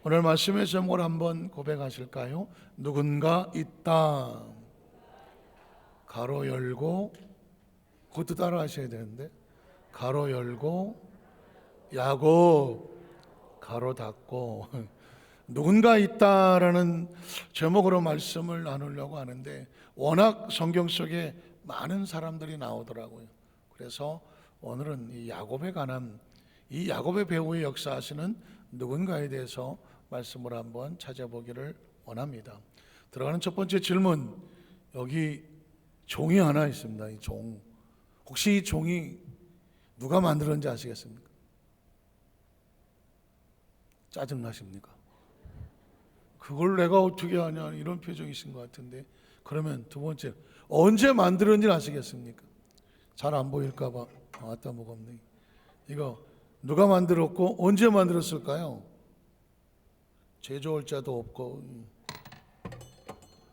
오늘 말씀의 제목을 한번 고백하실까요? 누군가 있다. 가로 열고, 그것도 따라 하셔야 되는데, 가로 열고 야곱 가로 닫고 누군가 있다라는 제목으로 말씀을 나누려고 하는데, 워낙 성경 속에 많은 사람들이 나오더라고요. 그래서 오늘은 이 야곱에 관한, 이 야곱의 배후에 역사하시는 누군가에 대해서 말씀을 한번 찾아보기를 원합니다. 들어가는 첫 번째 질문, 여기 종이 하나 있습니다. 이 종, 혹시 이 종이 누가 만들었는지 아시겠습니까? 짜증나십니까? 그걸 내가 어떻게 하냐, 이런 표정이신 것 같은데, 그러면 두 번째, 언제 만들었는지 아시겠습니까? 잘 안 보일까 봐. 아따 무겁네. 이거 누가 만들었고 언제 만들었을까요? 제조할 자도 없고.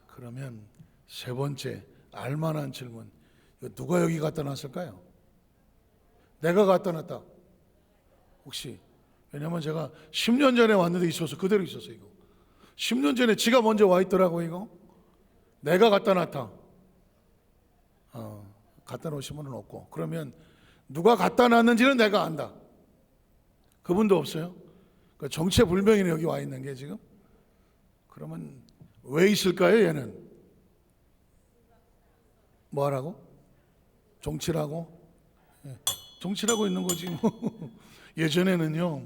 그러면 세 번째, 알만한 질문, 이거 누가 여기 갖다 놨을까요? 내가 갖다 놨다. 혹시? 왜냐면 제가 10년 전에 왔는데 있어서 그대로 있었어요. 이거 10년 전에 지가 먼저 와 있더라고. 이거 내가 갖다 놨다. 갖다 놓으신 분은 없고, 그러면 누가 갖다 놨는지는 내가 안다. 그분도 없어요. 그러니까 정체불명이네, 여기 와 있는 게 지금. 그러면 왜 있을까요? 얘는 뭐하라고? 정치라고? 정치라고 있는 거지 뭐. 예전에는요,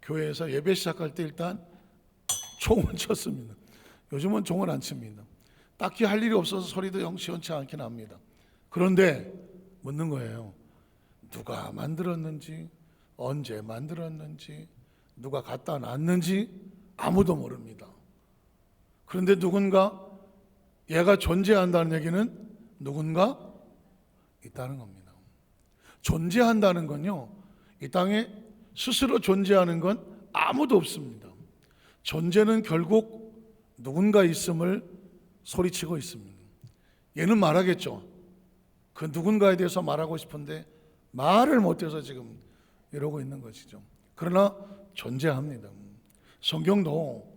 교회에서 예배 시작할 때 일단 총을 쳤습니다. 요즘은 총을 안 칩니다. 딱히 할 일이 없어서 소리도 영 시원치 않긴 합니다. 그런데 묻는 거예요. 누가 만들었는지, 언제 만들었는지, 누가 갖다 놨는지 아무도 모릅니다. 그런데 누군가, 얘가 존재한다는 얘기는 누군가 있다는 겁니다. 존재한다는 건요, 이 땅에 스스로 존재하는 건 아무도 없습니다. 존재는 결국 누군가 있음을 소리치고 있습니다. 얘는 말하겠죠. 그 누군가에 대해서 말하고 싶은데 말을 못해서 지금 이러고 있는 것이죠. 그러나 존재합니다. 성경도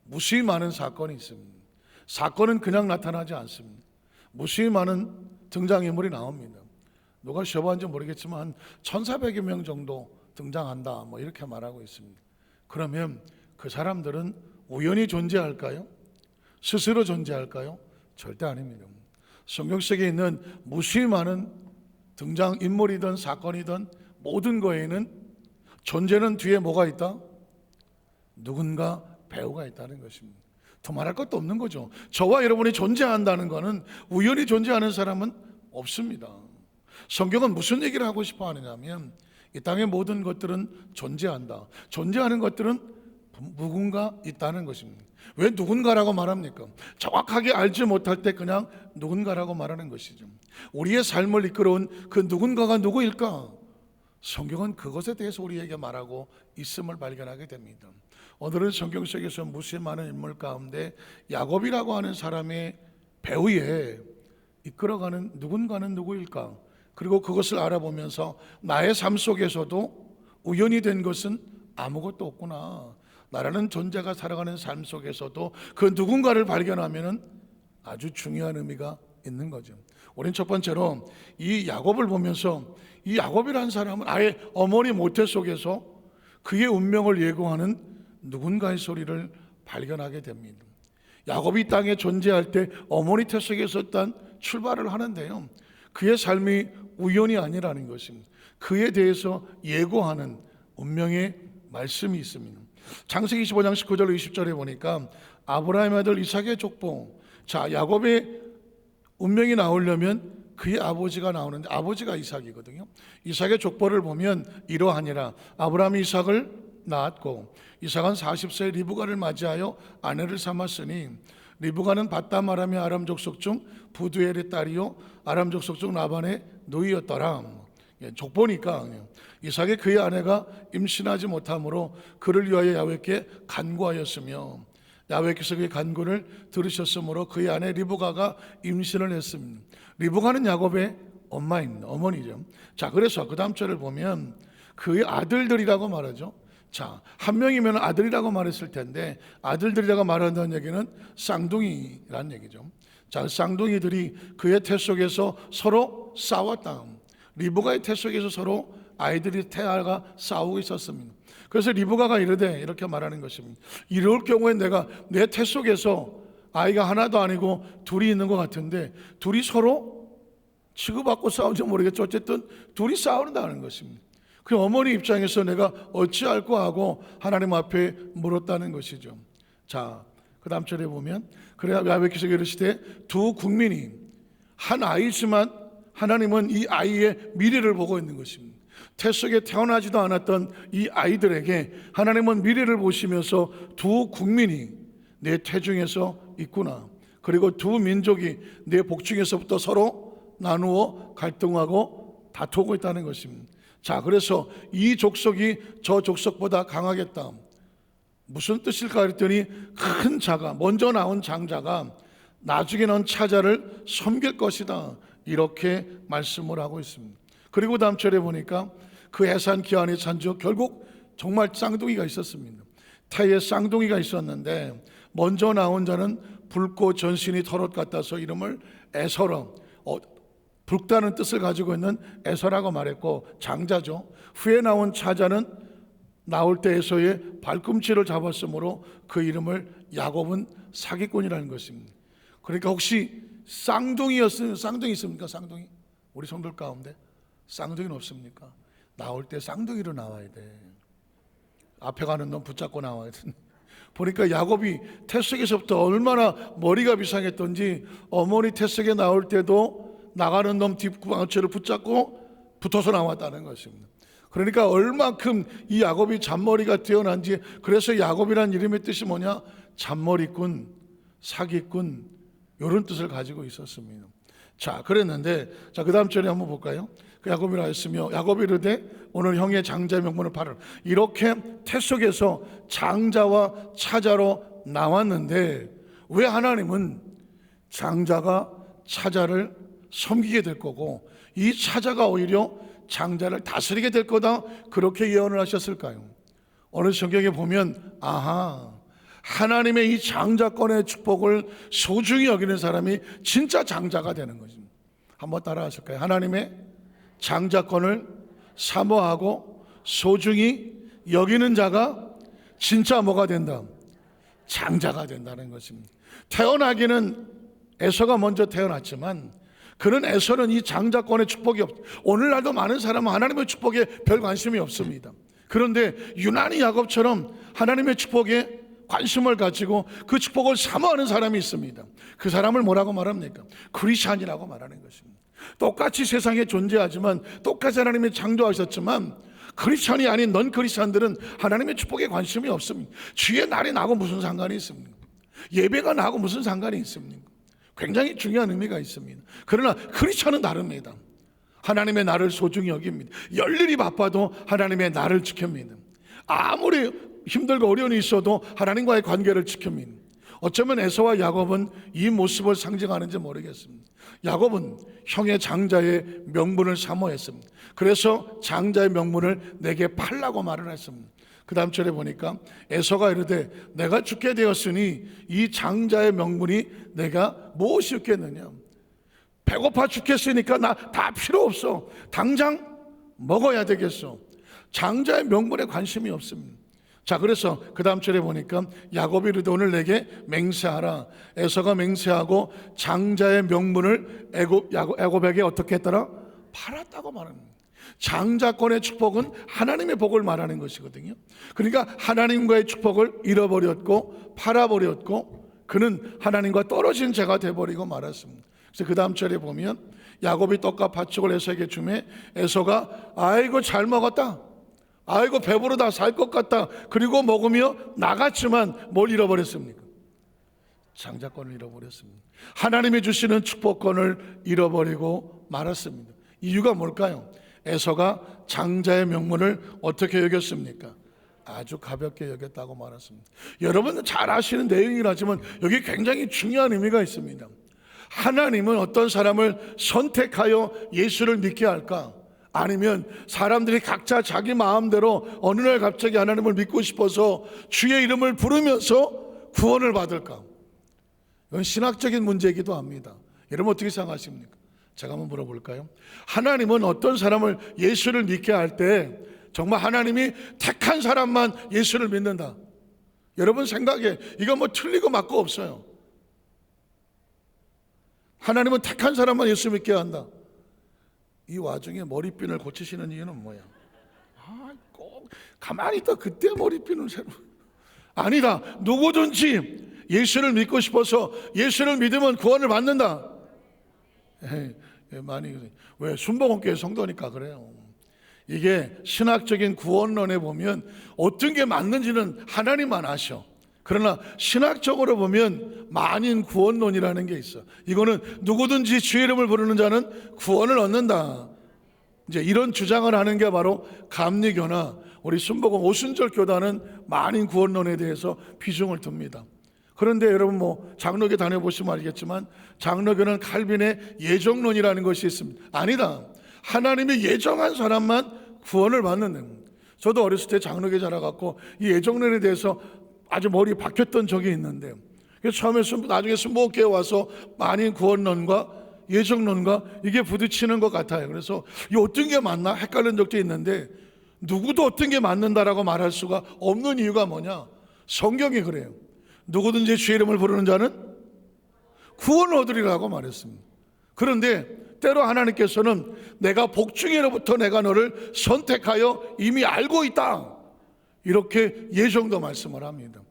무수히 많은 사건이 있습니다. 사건은 그냥 나타나지 않습니다. 무수히 많은 등장인물이 나옵니다. 누가 쉬어봤는지 모르겠지만 한 1,400여 명 정도 등장한다, 뭐 이렇게 말하고 있습니다. 그러면 그 사람들은 우연히 존재할까요? 스스로 존재할까요? 절대 아닙니다. 성경 속에 있는 무수히 많은 등장인물이든 사건이든 모든 거에는 존재는 뒤에 뭐가 있다? 누군가 배우가 있다는 것입니다. 더 말할 것도 없는 거죠. 저와 여러분이 존재한다는 것은 우연히 존재하는 사람은 없습니다. 성경은 무슨 얘기를 하고 싶어 하느냐면, 이 땅의 모든 것들은 존재한다. 존재하는 것들은 누군가 있다는 것입니다. 왜 누군가라고 말합니까? 정확하게 알지 못할 때 그냥 누군가라고 말하는 것이죠. 우리의 삶을 이끌어온 그 누군가가 누구일까? 성경은 그것에 대해서 우리에게 말하고 있음을 발견하게 됩니다. 오늘은 성경 속에서 무수히 많은 인물 가운데 야곱이라고 하는 사람의 배후에 이끌어가는 누군가는 누구일까? 그리고 그것을 알아보면서 나의 삶 속에서도 우연히 된 것은 아무것도 없구나, 나라는 존재가 살아가는 삶 속에서도 그 누군가를 발견하면 아주 중요한 의미가 있는 거죠. 우린 첫 번째로 이 야곱을 보면서, 이 야곱이라는 사람은 아예 어머니 모태 속에서 그의 운명을 예고하는 누군가의 소리를 발견하게 됩니다. 야곱이 땅에 존재할 때 어머니 태 속에서 일단 출발을 하는데요, 그의 삶이 우연이 아니라는 것입니다. 그에 대해서 예고하는 운명의 말씀이 있습니다. 창세기 25장 19절 20절에 보니까 아브라함의 아들 이삭의 족보, 자, 야곱의 운명이 나오려면 그의 아버지가 나오는데 아버지가 이삭이거든요. 이삭의 족보를 보면 이러하니라. 아브라함이 이삭을 낳았고 이삭은 40세에 리브가를 맞이하여 아내를 삼았으니, 리브가는 바담 아람의 아람 족속 중 부두엘의 딸이요 아람 족속 중 라반의 누이였더라. 족보니까 이삭의 그의 아내가 임신하지 못하므로 그를 위하여 야훼께 간구하였으며, 야훼께서 그의 간구를 들으셨으므로 그의 아내 리브가가 임신을 했습니다. 리브가는 야곱의 엄마입니다. 어머니죠. 자, 그래서 그 다음 절을 보면 그의 아들들이라고 말하죠. 자, 한 명이면 아들이라고 말했을 텐데 아들들이라고 말한다는 얘기는 쌍둥이란 얘기죠. 자, 쌍둥이들이 그의 태 속에서 서로 싸웠다. 리브가의 태 속에서 서로 아이들이 태아가 싸우고 있었습니다. 그래서 리브가가 이렇게 말하는 것입니다. 이럴 경우에 내가 내 태 속에서 아이가 하나도 아니고 둘이 있는 것 같은데 둘이 서로 치고받고 싸우는지 모르겠죠. 어쨌든 둘이 싸운다는 것입니다. 그 어머니 입장에서 내가 어찌할꼬 하고 하나님 앞에 물었다는 것이죠. 자, 그 다음 절에 보면 그래야 야훼께서 이르시되 두 국민이 한 아이지만 하나님은 이 아이의 미래를 보고 있는 것입니다. 태 속에 태어나지도 않았던 이 아이들에게 하나님은 미래를 보시면서 두 국민이 내 태중에서 있구나. 그리고 두 민족이 내 복중에서부터 서로 나누어 갈등하고 다투고 있다는 것입니다. 자, 그래서 이 족속이 저 족속보다 강하겠다. 무슨 뜻일까 했더니 큰 자가, 먼저 나온 장자가 나중에 나온 차자를 섬길 것이다. 이렇게 말씀을 하고 있습니다. 그리고 다음 절에 보니까 그 해산 기한의 산적 결국 정말 쌍둥이가 있었습니다. 태에 쌍둥이가 있었는데 먼저 나온 자는 붉고 전신이 털옷 같아서 이름을 에서라, 붉다는 뜻을 가지고 있는 에서라고 말했고 장자죠. 후에 나온 차자는 나올 때 에서의 발꿈치를 잡았으므로 그 이름을 야곱은 사기꾼이라는 것입니다. 그러니까 혹시 쌍둥이였으면 쌍둥이 있습니까? 쌍둥이? 우리 성들 가운데 쌍둥이는 없습니까? 나올 때 쌍둥이로 나와야 돼. 앞에 가는 놈 붙잡고 나와야 돼. 보니까 야곱이 태석에서부터 얼마나 머리가 비상했던지 어머니 태석에 나올 때도 나가는 놈 뒷구방어체를 붙잡고 붙어서 나왔다는 것입니다. 그러니까 얼만큼 이 야곱이 잔머리가 뛰어난지. 그래서 야곱이라는 이름의 뜻이 뭐냐? 잔머리꾼, 사기꾼, 이런 뜻을 가지고 있었습니다. 자, 그랬는데 자, 그 다음 절에 한번 볼까요? 그 야곱이라 했으며 야곱이 이르되 오늘 형의 장자의 명분을 팔으라. 이렇게 태 속에서 장자와 차자로 나왔는데 왜 하나님은 장자가 차자를 섬기게 될 거고 이 차자가 오히려 장자를 다스리게 될 거다, 그렇게 예언을 하셨을까요? 어느 성경에 보면 아하, 하나님의 이 장자권의 축복을 소중히 여기는 사람이 진짜 장자가 되는 것입니다. 한번 따라 하실까요? 하나님의 장자권을 사모하고 소중히 여기는 자가 진짜 뭐가 된다? 장자가 된다는 것입니다. 태어나기는 에서가 먼저 태어났지만 그런 에서는 이 장자권의 축복이 오늘날도 많은 사람은 하나님의 축복에 별 관심이 없습니다. 그런데 유난히 야곱처럼 하나님의 축복에 관심을 가지고 그 축복을 사모하는 사람이 있습니다. 그 사람을 뭐라고 말합니까? 크리스찬이라고 말하는 것입니다. 똑같이 세상에 존재하지만 똑같이 하나님이 창조하셨지만 크리스찬이 아닌 넌 크리스찬들은 하나님의 축복에 관심이 없습니다. 주의 날이 나고 무슨 상관이 있습니까? 예배가 나고 무슨 상관이 있습니까? 굉장히 중요한 의미가 있습니다. 그러나 크리스찬은 다릅니다. 하나님의 날을 소중히 여깁니다. 열일이 바빠도 하나님의 날을 지킵니다. 아무리 힘들고 어려움이 있어도 하나님과의 관계를 지킵니다. 어쩌면 에서와 야곱은 이 모습을 상징하는지 모르겠습니다. 야곱은 형의 장자의 명분을 사모했습니다. 그래서 장자의 명분을 내게 팔라고 말을 했습니다. 그 다음 절에 보니까 에서가 이르되 내가 죽게 되었으니 이 장자의 명분이 내가 무엇이 있겠느냐? 배고파 죽겠으니까 나 다 필요 없어. 당장 먹어야 되겠어. 장자의 명분에 관심이 없습니다. 자, 그래서 그 다음 절에 보니까 야곱이 이르되 오늘 내게 맹세하라. 에서가 맹세하고 장자의 명분을 야곱에게 어떻게 했더라? 팔았다고 말합니다. 장자권의 축복은 하나님의 복을 말하는 것이거든요. 그러니까 하나님과의 축복을 잃어버렸고 팔아버렸고 그는 하나님과 떨어진 자가 되어버리고 말았습니다. 그래서 그 다음 절에 보면 야곱이 떡과 팥죽을 에서에게 주매 에서가 아이고 잘 먹었다, 아이고 배부르다, 살 것 같다, 그리고 먹으며 나갔지만 뭘 잃어버렸습니까? 장자권을 잃어버렸습니다. 하나님이 주시는 축복권을 잃어버리고 말았습니다. 이유가 뭘까요? 에서가 장자의 명분을 어떻게 여겼습니까? 아주 가볍게 여겼다고 말했습니다. 여러분은 잘 아시는 내용이라지만 여기 굉장히 중요한 의미가 있습니다. 하나님은 어떤 사람을 선택하여 예수를 믿게 할까? 아니면 사람들이 각자 자기 마음대로 어느 날 갑자기 하나님을 믿고 싶어서 주의 이름을 부르면서 구원을 받을까? 이건 신학적인 문제이기도 합니다. 여러분 어떻게 생각하십니까? 제가 한번 물어볼까요? 하나님은 어떤 사람을 예수를 믿게 할 때 정말 하나님이 택한 사람만 예수를 믿는다. 여러분 생각에 이건 뭐 틀리고 맞고 없어요. 하나님은 택한 사람만 예수 믿게 한다. 이 와중에 머리핀을 고치시는 이유는 뭐야? 꼭 가만히 있다 그때 머리핀을 새로. 아니다. 누구든지 예수를 믿고 싶어서 예수를 믿으면 구원을 받는다. 많이 왜 순복음교회 성도니까 그래요. 이게 신학적인 구원론에 보면 어떤 게 맞는지는 하나님만 아셔. 그러나 신학적으로 보면 만인 구원론이라는 게 있어. 이거는 누구든지 주의 이름을 부르는 자는 구원을 얻는다. 이제 이런 주장을 하는 게 바로 감리교나 우리 순복음 오순절 교단은 만인 구원론에 대해서 비중을 둡니다. 그런데 여러분 뭐 장로교 다녀보시면 알겠지만 장로교는 칼빈의 예정론이라는 것이 있습니다. 아니다. 하나님이 예정한 사람만 구원을 받는. 저도 어렸을 때 장로교 자라갖고 이 예정론에 대해서 아주 머리 박혔던 적이 있는데, 그래서 처음에 나중에 순복음교회 와서 만인 구원론과 예정론과 이게 부딪히는 것 같아요. 그래서 이 어떤 게 맞나 헷갈린 적도 있는데, 누구도 어떤 게 맞는다라고 말할 수가 없는 이유가 뭐냐? 성경이 그래요. 누구든지 주의 이름을 부르는 자는 구원을 얻으리라고 말했습니다. 그런데 때로 하나님께서는 내가 복중에로부터 내가 너를 선택하여 이미 알고 있다, 이렇게 예정도 말씀을 합니다.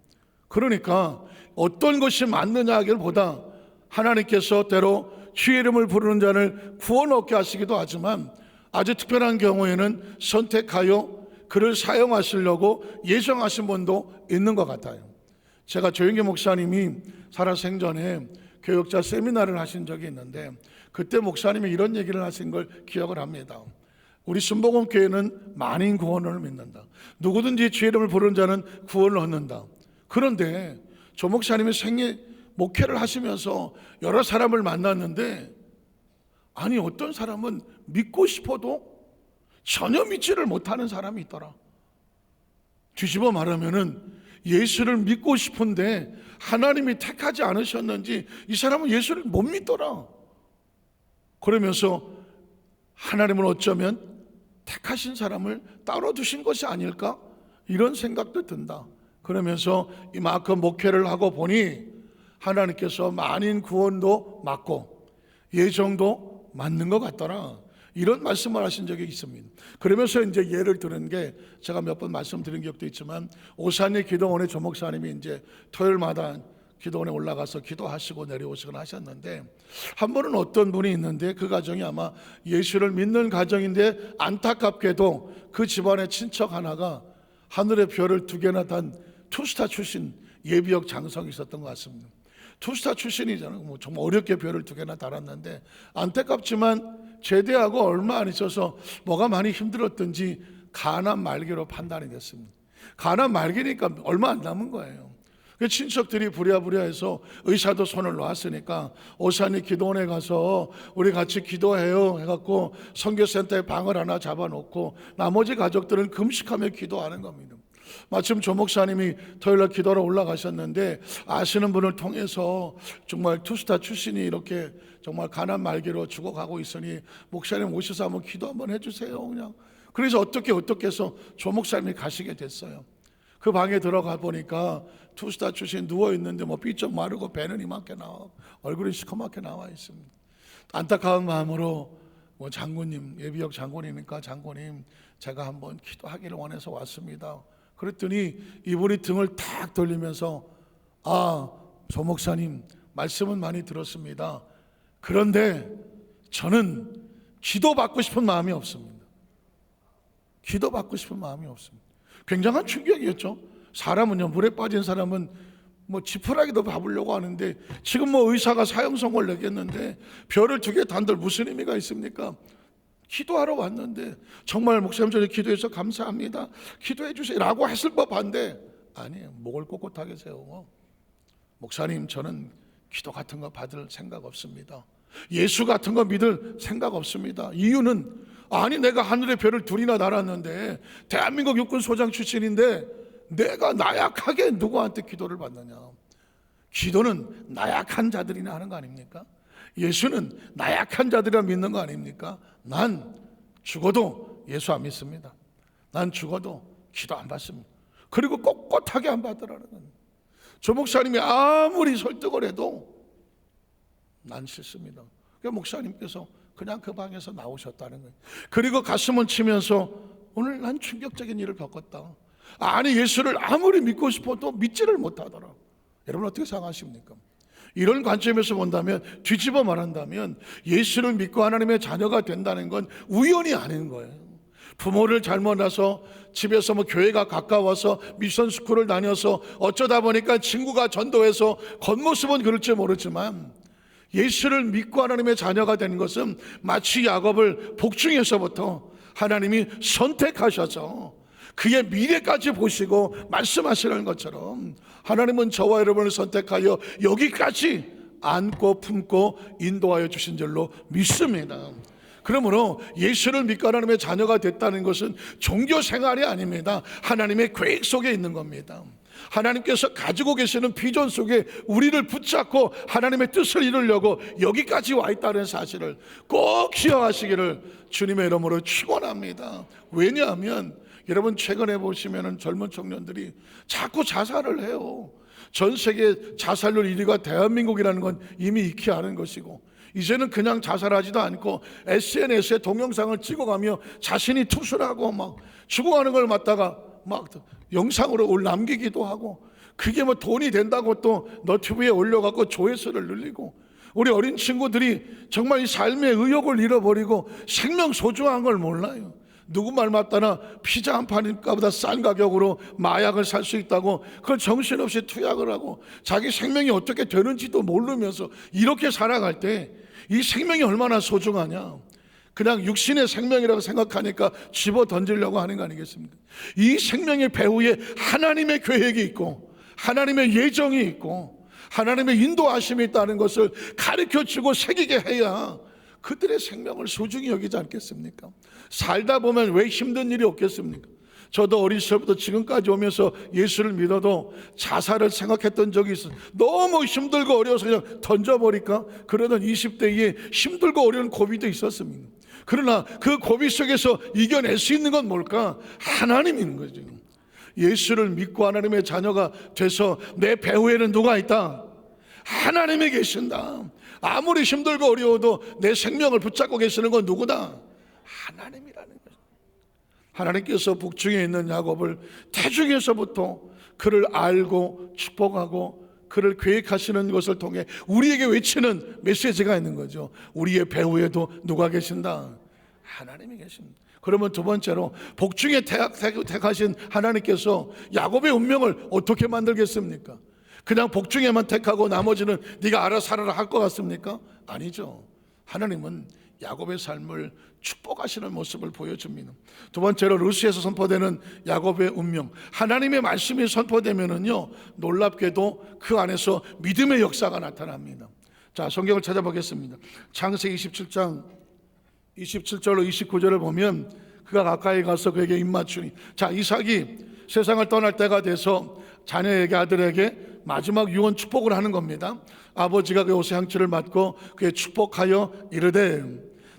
그러니까 어떤 것이 맞느냐 하기보다 하나님께서 때로 주의 이름을 부르는 자를 구원 얻게 하시기도 하지만 아주 특별한 경우에는 선택하여 그를 사용하시려고 예정하신 분도 있는 것 같아요. 제가 조영기 목사님이 살아생전에 교역자 세미나를 하신 적이 있는데 그때 목사님이 이런 얘기를 하신 걸 기억을 합니다. 우리 순복음교회는 만인 구원을 믿는다. 누구든지 주의 이름을 부르는 자는 구원을 얻는다. 그런데 조 목사님이 생애 목회를 하시면서 여러 사람을 만났는데, 아니 어떤 사람은 믿고 싶어도 전혀 믿지를 못하는 사람이 있더라. 뒤집어 말하면은 예수를 믿고 싶은데 하나님이 택하지 않으셨는지 이 사람은 예수를 못 믿더라. 그러면서 하나님은 어쩌면 택하신 사람을 따로 두신 것이 아닐까? 이런 생각도 든다. 그러면서 이만큼 목회를 하고 보니 하나님께서 만인 구원도 맞고 예정도 맞는 것 같더라. 이런 말씀을 하신 적이 있습니다. 그러면서 이제 예를 들은 게 제가 몇 번 말씀드린 적도 있지만 오산리 기도원의 조 목사님이 이제 토요일마다 기도원에 올라가서 기도하시고 내려오시곤 하셨는데, 한 번은 어떤 분이 있는데 그 가정이 아마 예수를 믿는 가정인데 안타깝게도 그 집안의 친척 하나가 하늘의 별을 2개나 단 투스타 출신 예비역 장성이 있었던 것 같습니다. 투스타 출신이잖아요. 뭐 정말 어렵게 별을 2개나 달았는데 안타깝지만 제대하고 얼마 안 있어서 뭐가 많이 힘들었던지 간암 말기로 판단이 됐습니다. 간암 말기니까 얼마 안 남은 거예요. 친척들이 부랴부랴해서 의사도 손을 놓았으니까 오산리 기도원에 가서 우리 같이 기도해요 해갖고 선교센터에 방을 하나 잡아놓고 나머지 가족들은 금식하며 기도하는 겁니다. 마침 조 목사님이 토요일날 기도하러 올라가셨는데 아시는 분을 통해서 정말 투스타 출신이 이렇게 정말 가난 말기로 죽어가고 있으니 목사님 오셔서 한번 기도 한번 해주세요 그냥. 그래서 어떻게 해서 조 목사님이 가시게 됐어요. 그 방에 들어가 보니까 투스타 출신 누워있는데 뭐 삐쩍 마르고 배는 이만큼 나와 얼굴이 시커멓게 나와 있습니다. 안타까운 마음으로 뭐 장군님, 예비역 장군이니까 장군님 제가 한번 기도하기를 원해서 왔습니다. 그랬더니 이분이 등을 탁 돌리면서 조 목사님 말씀은 많이 들었습니다. 그런데 저는 기도받고 싶은 마음이 없습니다. 기도받고 싶은 마음이 없습니다. 굉장한 충격이었죠. 사람은요, 물에 빠진 사람은 뭐 지푸라기도 밟으려고 하는데 지금 뭐 의사가 사형선고를 내겠는데 별을 2개 단들 무슨 의미가 있습니까? 기도하러 왔는데 정말 목사님 전에 기도해서 감사합니다. 기도해 주세요 라고 했을 법한데 아니에요. 목을 꼿꼿하게 세우고 목사님 저는 기도 같은 거 받을 생각 없습니다. 예수 같은 거 믿을 생각 없습니다. 이유는 아니 내가 하늘의 별을 둘이나 날았는데 대한민국 육군 소장 출신인데 내가 나약하게 누구한테 기도를 받느냐. 기도는 나약한 자들이나 하는 거 아닙니까? 예수는 나약한 자들이라 믿는 거 아닙니까? 난 죽어도 예수 안 믿습니다. 난 죽어도 기도 안 받습니다. 그리고 꼿꼿하게 안 받으라는 거예요. 조 목사님이 아무리 설득을 해도 난 싫습니다. 그 목사님께서 그냥 그 방에서 나오셨다는 거예요. 그리고 가슴을 치면서 오늘 난 충격적인 일을 겪었다. 아니 예수를 아무리 믿고 싶어도 믿지를 못하더라. 여러분 어떻게 생각하십니까? 이런 관점에서 본다면, 뒤집어 말한다면 예수를 믿고 하나님의 자녀가 된다는 건 우연이 아닌 거예요. 부모를 잘못 낳아서 집에서 교회가 가까워서 미션 스쿨을 다녀서 어쩌다 보니까 친구가 전도해서 겉모습은 그럴지 모르지만 예수를 믿고 하나님의 자녀가 되는 것은 마치 야곱을 복중에서부터 하나님이 선택하셔서 그의 미래까지 보시고 말씀하시는 것처럼 하나님은 저와 여러분을 선택하여 여기까지 안고 품고 인도하여 주신 줄로 믿습니다. 그러므로 예수를 믿고 하나님의 자녀가 됐다는 것은 종교 생활이 아닙니다. 하나님의 계획 속에 있는 겁니다. 하나님께서 가지고 계시는 비전 속에 우리를 붙잡고 하나님의 뜻을 이루려고 여기까지 와 있다는 사실을 꼭 기억하시기를 주님의 이름으로 축원합니다. 왜냐하면 여러분 최근에 보시면 젊은 청년들이 자꾸 자살을 해요. 전 세계 자살률 1위가 대한민국이라는 건 이미 익히 아는 것이고, 이제는 그냥 자살하지도 않고 SNS에 동영상을 찍어가며 자신이 투술하고 막 죽어가는 걸 맞다가 막 영상으로 남기기도 하고, 그게 돈이 된다고 또 너튜브에 올려갖고 조회수를 늘리고, 우리 어린 친구들이 정말 이 삶의 의욕을 잃어버리고 생명 소중한 걸 몰라요. 누구 말 맞다나 피자 한 판값보다 싼 가격으로 마약을 살 수 있다고 그걸 정신없이 투약을 하고 자기 생명이 어떻게 되는지도 모르면서 이렇게 살아갈 때 이 생명이 얼마나 소중하냐. 그냥 육신의 생명이라고 생각하니까 집어 던지려고 하는 거 아니겠습니까? 이 생명의 배후에 하나님의 계획이 있고 하나님의 예정이 있고 하나님의 인도하심이 있다는 것을 가르쳐주고 새기게 해야 그들의 생명을 소중히 여기지 않겠습니까? 살다 보면 왜 힘든 일이 없겠습니까? 저도 어린 시절부터 지금까지 오면서 예수를 믿어도 자살을 생각했던 적이 있어요. 너무 힘들고 어려워서 그냥 던져버릴까? 그러던 20대에 힘들고 어려운 고비도 있었습니다. 그러나 그 고비 속에서 이겨낼 수 있는 건 뭘까? 하나님이 있는 거죠. 예수를 믿고 하나님의 자녀가 돼서 내 배후에는 누가 있다? 하나님이 계신다. 아무리 힘들고 어려워도 내 생명을 붙잡고 계시는 건 누구다? 하나님이라는 거죠. 하나님께서 북중에 있는 야곱을 태중에서부터 그를 알고 축복하고 그를 계획하시는 것을 통해 우리에게 외치는 메시지가 있는 거죠. 우리의 배후에도 누가 계신다? 하나님이 계십니다. 그러면 두 번째로 복중에 택하신 하나님께서 야곱의 운명을 어떻게 만들겠습니까? 그냥 복중에만 택하고 나머지는 네가 알아서 하라 할 것 같습니까? 아니죠. 하나님은 야곱의 삶을 축복하시는 모습을 보여줍니다. 두 번째로 루스에서 선포되는 야곱의 운명, 하나님의 말씀이 선포되면은요 놀랍게도 그 안에서 믿음의 역사가 나타납니다. 자, 성경을 찾아보겠습니다. 창세기 27장 27절로 29절을 보면 그가 가까이 가서 그에게 입맞추니, 자, 이삭이 세상을 떠날 때가 돼서 자녀에게 아들에게 마지막 유언 축복을 하는 겁니다. 아버지가 그 옷의 향취를 맡고 그의 축복하여 이르되,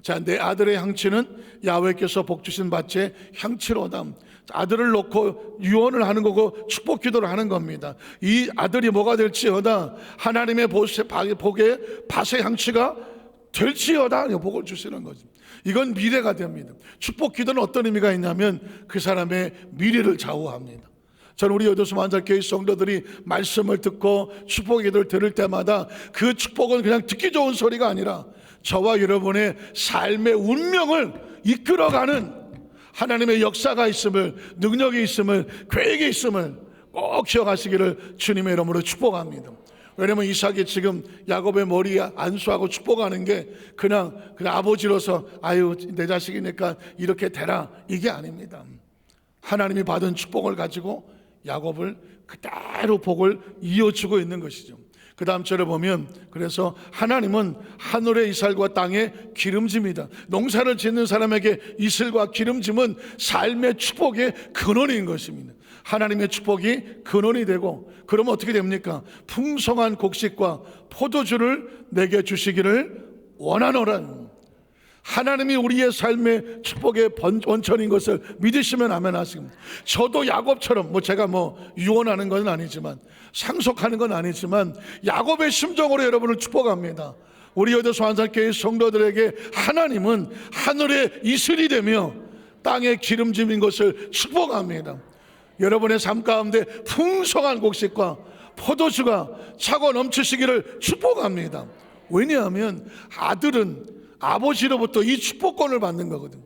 자, 내 아들의 향취는 야훼께서 복 주신 밭의 향취로다. 아들을 놓고 유언을 하는 거고 축복 기도를 하는 겁니다. 이 아들이 뭐가 될지어다, 하나님의 복의 밭의 향취가 될지어다, 복을 주시는 거죠. 이건 미래가 됩니다. 축복 기도는 어떤 의미가 있냐면 그 사람의 미래를 좌우합니다. 저는 우리 여도수 만잘교회 성도들이 말씀을 듣고 축복 기도를 들을 때마다 그 축복은 그냥 듣기 좋은 소리가 아니라 저와 여러분의 삶의 운명을 이끌어가는 하나님의 역사가 있음을, 능력이 있음을, 계획이 있음을 꼭 기억하시기를 주님의 이름으로 축복합니다. 왜냐하면 이삭이 지금 야곱의 머리에 안수하고 축복하는 게 그냥 아버지로서 아유 내 자식이니까 이렇게 되라, 이게 아닙니다. 하나님이 받은 축복을 가지고 야곱을 그대로 복을 이어주고 있는 것이죠. 그 다음 절에 보면 그래서 하나님은 하늘의 이슬과 땅의 기름짐이다. 농사를 짓는 사람에게 이슬과 기름짐은 삶의 축복의 근원인 것입니다. 하나님의 축복이 근원이 되고, 그러면 어떻게 됩니까? 풍성한 곡식과 포도주를 내게 주시기를 원하노라. 하나님이 우리의 삶의 축복의 원천인 것을 믿으시면 아멘 하십니다. 저도 야곱처럼, 제가 유언하는 건 아니지만, 상속하는 건 아니지만, 야곱의 심정으로 여러분을 축복합니다. 우리 여도소 한산교회 성도들에게 하나님은 하늘의 이슬이 되며 땅의 기름짐인 것을 축복합니다. 여러분의 삶 가운데 풍성한 곡식과 포도주가 차고 넘치시기를 축복합니다. 왜냐하면 아들은 아버지로부터 이 축복권을 받는 거거든.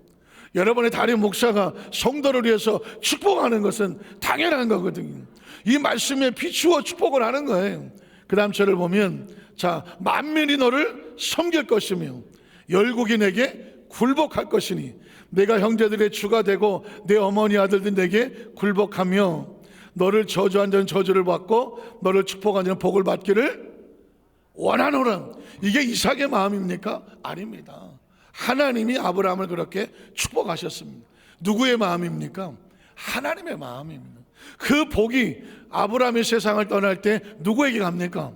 여러분의 담임 목사가 성도를 위해서 축복하는 것은 당연한 거거든요. 이 말씀에 비추어 축복을 하는 거예요. 그 다음 절을 보면, 자, 만민이 너를 섬길 것이며 열국이 내게 굴복할 것이니 내가 형제들의 주가 되고 내 어머니 아들들 내게 굴복하며 너를 저주한 자는 저주를 받고 너를 축복한 자는 복을 받기를 원하노라. 이게 이삭의 마음입니까? 아닙니다. 하나님이 아브라함을 그렇게 축복하셨습니다. 누구의 마음입니까? 하나님의 마음입니다. 그 복이 아브라함이 세상을 떠날 때 누구에게 갑니까?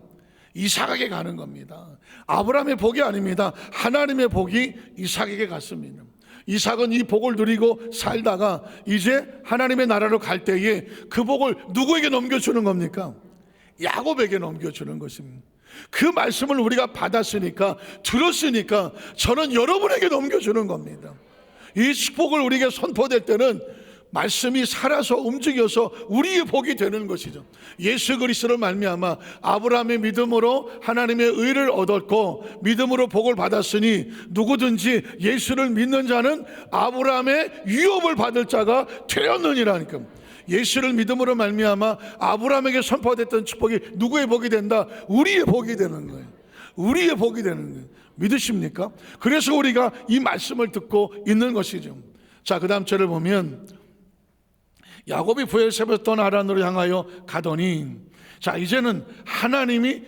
이삭에게 가는 겁니다. 아브라함의 복이 아닙니다. 하나님의 복이 이삭에게 갔습니다. 이삭은 이 복을 누리고 살다가 이제 하나님의 나라로 갈 때에 그 복을 누구에게 넘겨주는 겁니까? 야곱에게 넘겨주는 것입니다. 그 말씀을 우리가 받았으니까, 들었으니까 저는 여러분에게 넘겨주는 겁니다. 이 축복을 우리에게 선포될 때는 말씀이 살아서 움직여서 우리의 복이 되는 것이죠. 예수 그리스도를 말미암아 아브라함의 믿음으로 하나님의 의를 얻었고 믿음으로 복을 받았으니 누구든지 예수를 믿는 자는 아브라함의 유업을 받을 자가 되었느니라니까. 예수를 믿음으로 말미암아 아브라함에게 선포됐던 축복이 누구의 복이 된다? 우리의 복이 되는 거예요. 우리의 복이 되는 거예요. 믿으십니까? 그래서 우리가 이 말씀을 듣고 있는 것이죠. 자, 그 다음 절을 보면 야곱이 브엘세바에서 떠나 하란으로 향하여 가더니, 자, 이제는 하나님이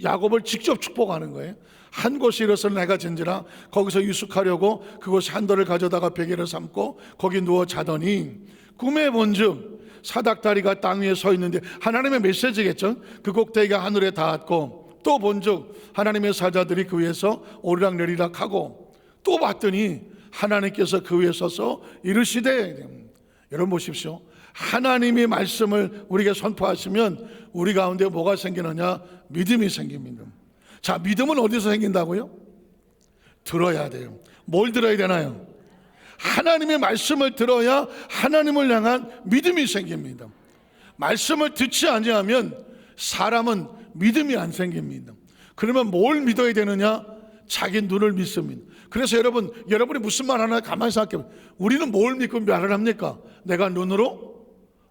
야곱을 직접 축복하는 거예요. 한 곳에 이르러서 내가 진지라 거기서 유숙하려고 그곳 한돌을 가져다가 베개를 삼고 거기 누워 자더니 꿈에 본즉 사닥다리가 땅 위에 서 있는데, 하나님의 메시지겠죠. 그 꼭대기가 하늘에 닿았고, 또 본즉 하나님의 사자들이 그 위에서 오르락내리락 하고, 또 봤더니 하나님께서 그 위에 서서 이르시되, 여러분 보십시오. 하나님의 말씀을 우리에게 선포하시면 우리 가운데 뭐가 생기느냐? 믿음이 생깁니다. 자, 믿음은 어디서 생긴다고요? 들어야 돼요. 뭘 들어야 되나요? 하나님의 말씀을 들어야 하나님을 향한 믿음이 생깁니다. 말씀을 듣지 아니하면 사람은 믿음이 안 생깁니다. 그러면 뭘 믿어야 되느냐? 자기 눈을 믿습니다. 그래서 여러분이 무슨 말 하나 가만히 생각해. 우리는 뭘 믿고 말을 합니까? 내가 눈으로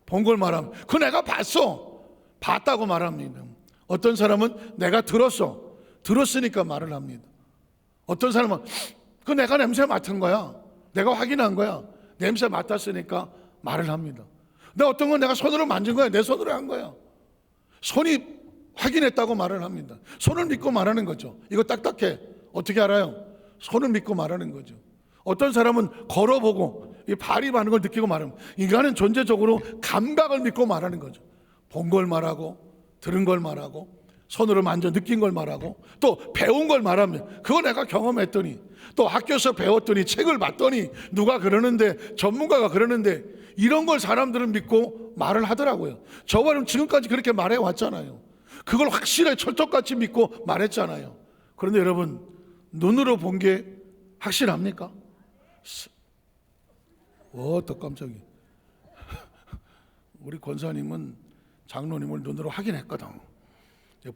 본 걸 말합니다. 그 내가 봤다고 말합니다. 어떤 사람은 내가 들었으니까 말을 합니다. 어떤 사람은 그 내가 냄새 맡은 거야, 내가 확인한 거야, 냄새 맡았으니까 말을 합니다. 근데 어떤 건 내가 손으로 만진 거야, 내 손으로 한 거야, 손이 확인했다고 말을 합니다. 손을 믿고 말하는 거죠. 이거 딱딱해, 어떻게 알아요? 손을 믿고 말하는 거죠. 어떤 사람은 걸어보고 이 발이 많은 걸 느끼고 말합니다. 인간은 존재적으로 감각을 믿고 말하는 거죠. 본 걸 말하고, 들은 걸 말하고, 손으로 만져 느낀 걸 말하고, 또 배운 걸 말하면 그거 내가 경험했더니, 또 학교에서 배웠더니, 책을 봤더니, 누가 그러는데, 전문가가 그러는데, 이런 걸 사람들은 믿고 말을 하더라고요. 저와는 지금까지 그렇게 말해왔잖아요. 그걸 확실하게 철석같이 믿고 말했잖아요. 그런데 여러분, 눈으로 본 게 확실합니까? 또 깜짝이야. 우리 권사님은 장로님을 눈으로 확인했거든.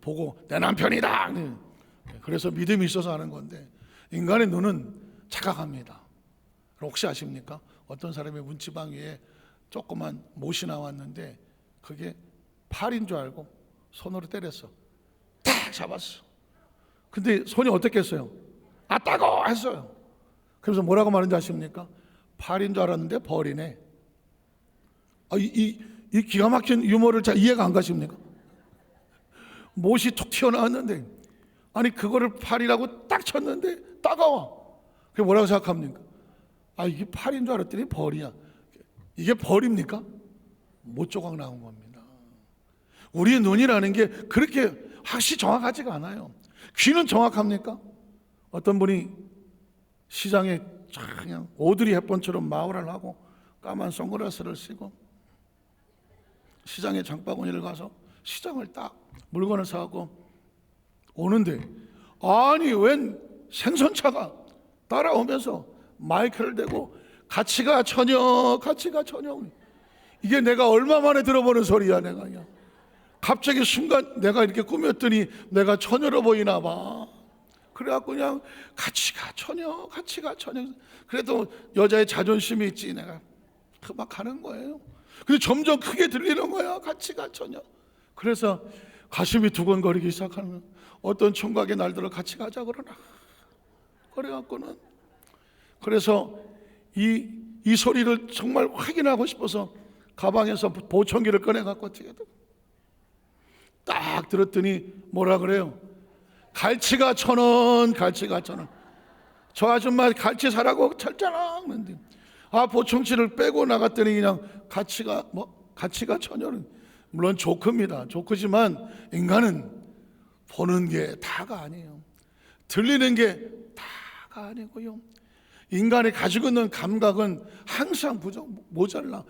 보고 내 남편이다. 그래서 믿음이 있어서 하는 건데, 인간의 눈은 착각합니다. 혹시 아십니까? 어떤 사람의 문지방 위에 조그만 못이 나왔는데 그게 팔인 줄 알고 손으로 때렸어. 딱 잡았어. 근데 손이 어떻게 했어요? 아, 따가워 했어요. 그래서 뭐라고 말하는지 아십니까? 팔인 줄 알았는데 벌이네. 이 기가 막힌 유머를 잘 이해가 안 가십니까? 못이 툭 튀어나왔는데, 아니 그거를 팔이라고 딱 쳤는데 따가워. 그게 뭐라고 생각합니까? 아, 이게 팔인 줄 알았더니 벌이야. 이게 벌입니까? 못 조각 나온 겁니다. 우리의 눈이라는 게 그렇게 확실히 정확하지가 않아요. 귀는 정확합니까? 어떤 분이 시장에 그냥 오드리 헵번처럼 마우라를 하고 까만 선글라스를 쓰고 시장에 장바구니를 가서 시장을 딱 물건을 사고 오는데, 아니 웬 생선차가 따라오면서 마이크를 대고 같이 가 처녀, 같이 가 처녀. 이게 내가 얼마 만에 들어보는 소리야. 내가 그냥 갑자기 순간 내가 이렇게 꾸몄더니 내가 처녀로 보이나 봐. 그래갖고 그냥 같이 가 처녀, 같이 가 처녀. 그래도 여자의 자존심이 있지. 내가 막 가는 거예요. 근데 점점 크게 들리는 거야. 같이 가 처녀. 그래서 가슴이 두근거리기 시작하는 거야. 어떤 총각의 날들을 같이 가자 그러나. 그래갖고는 그래서 이 소리를 정말 확인하고 싶어서 가방에서 보청기를 꺼내갖고 딱 들었더니 뭐라 그래요? 갈치가 1,000원, 갈치가 1,000원. 저 아줌마 갈치 사라고 철자랑 그런데, 아, 보청기를 빼고 나갔더니 그냥 갈치가 1,000원. 물론 조크입니다. 조크지만 인간은 보는 게 다가 아니에요. 들리는 게 다가 아니고요. 인간이 가지고 있는 감각은 항상 모자라.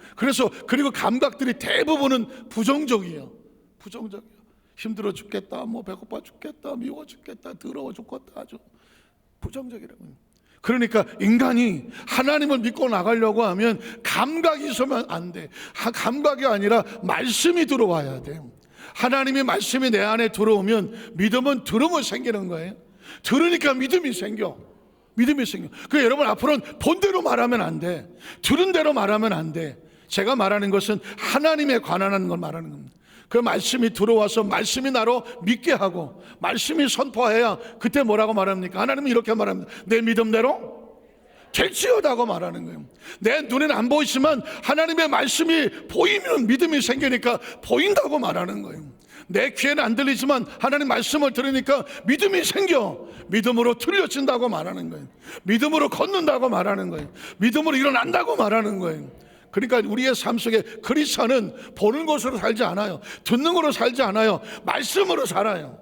그리고 감각들이 대부분은 부정적이에요. 힘들어 죽겠다, 뭐 배고파 죽겠다, 미워 죽겠다, 더러워 죽겠다, 아주 부정적이라고요. 그러니까 인간이 하나님을 믿고 나가려고 하면 감각이 있으면 안 돼. 감각이 아니라 말씀이 들어와야 돼요. 하나님의 말씀이 내 안에 들어오면 믿음은 들으면 생기는 거예요. 들으니까 믿음이 생겨. 그 여러분 앞으로는 본대로 말하면 안 돼. 들은 대로 말하면 안 돼. 제가 말하는 것은 하나님에 관한 걸 말하는 겁니다. 그 말씀이 들어와서 말씀이 나로 믿게 하고 말씀이 선포해야 그때 뭐라고 말합니까? 하나님은 이렇게 말합니다. 내 믿음대로 될지어다고 말하는 거예요. 내 눈에는 안 보이지만 하나님의 말씀이 보이면 믿음이 생기니까 보인다고 말하는 거예요. 내 귀에는 안 들리지만 하나님 말씀을 들으니까 믿음이 생겨. 믿음으로 틀려진다고 말하는 거예요. 믿음으로 걷는다고 말하는 거예요. 믿음으로 일어난다고 말하는 거예요. 그러니까 우리의 삶 속에 그리스도는 보는 것으로 살지 않아요. 듣는 것으로 살지 않아요. 말씀으로 살아요.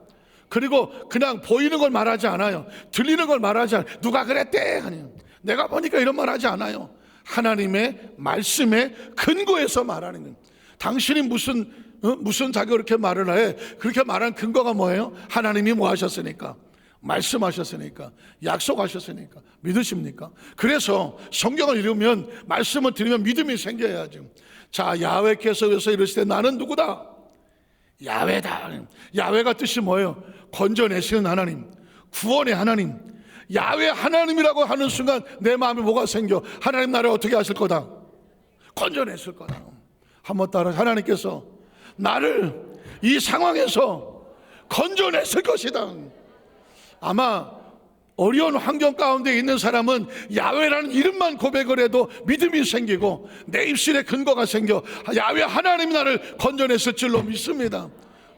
그리고 그냥 보이는 걸 말하지 않아요. 들리는 걸 말하지 않아요. 누가 그랬대 아니요. 내가 보니까 이런 말 하지 않아요. 하나님의 말씀에 근거해서 말하는 거예요. 당신이 무슨 자기가 그렇게 말을 해? 그렇게 말한 근거가 뭐예요? 하나님이 뭐 하셨으니까, 말씀하셨으니까, 약속하셨으니까. 믿으십니까? 그래서 성경을 읽으면, 말씀을 들으면 믿음이 생겨야죠. 자, 야훼께서 이르시되 나는 누구다? 야훼다. 야훼가 뜻이 뭐예요? 건져내시는 하나님, 구원의 하나님. 야훼 하나님이라고 하는 순간 내 마음에 뭐가 생겨? 하나님 나를 어떻게 하실 거다? 건져내실 거다. 한번 따라, 하나님께서 나를 이 상황에서 건져냈을 것이다. 아마 어려운 환경 가운데 있는 사람은 야훼라는 이름만 고백을 해도 믿음이 생기고 내 입술에 근거가 생겨 야훼 하나님이 나를 건져냈을 줄로 믿습니다.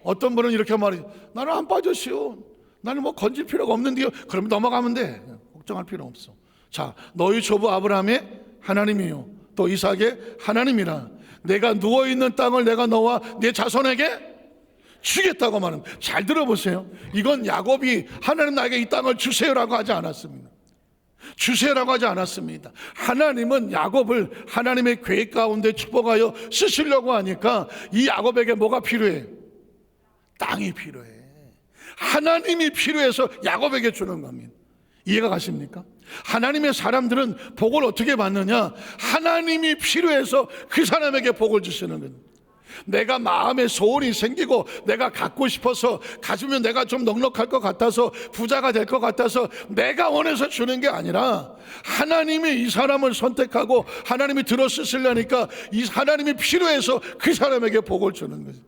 어떤 분은 이렇게 말해요. 나는 안 빠졌어요. 나는 뭐 건질 필요가 없는데요. 그러면 넘어가면 돼. 걱정할 필요 없어. 자, 너희 조부 아브라함의 하나님이요 또 이삭의 하나님이라. 내가 누워있는 땅을 내가 너와 내 자손에게 주겠다고 말합니다. 잘 들어보세요. 이건 야곱이 하나님 나에게 이 땅을 주세요라고 하지 않았습니다. 주세요라고 하지 않았습니다. 하나님은 야곱을 하나님의 계획 가운데 축복하여 쓰시려고 하니까 이 야곱에게 뭐가 필요해? 땅이 필요해. 하나님이 필요해서 야곱에게 주는 겁니다. 이해가 가십니까? 하나님의 사람들은 복을 어떻게 받느냐? 하나님이 필요해서 그 사람에게 복을 주시는 거예요. 내가 마음에 소원이 생기고 내가 갖고 싶어서 가지면 내가 좀 넉넉할 것 같아서 부자가 될 것 같아서 내가 원해서 주는 게 아니라 하나님이 이 사람을 선택하고 하나님이 들어 쓰시려니까 이 하나님이 필요해서 그 사람에게 복을 주는 거죠.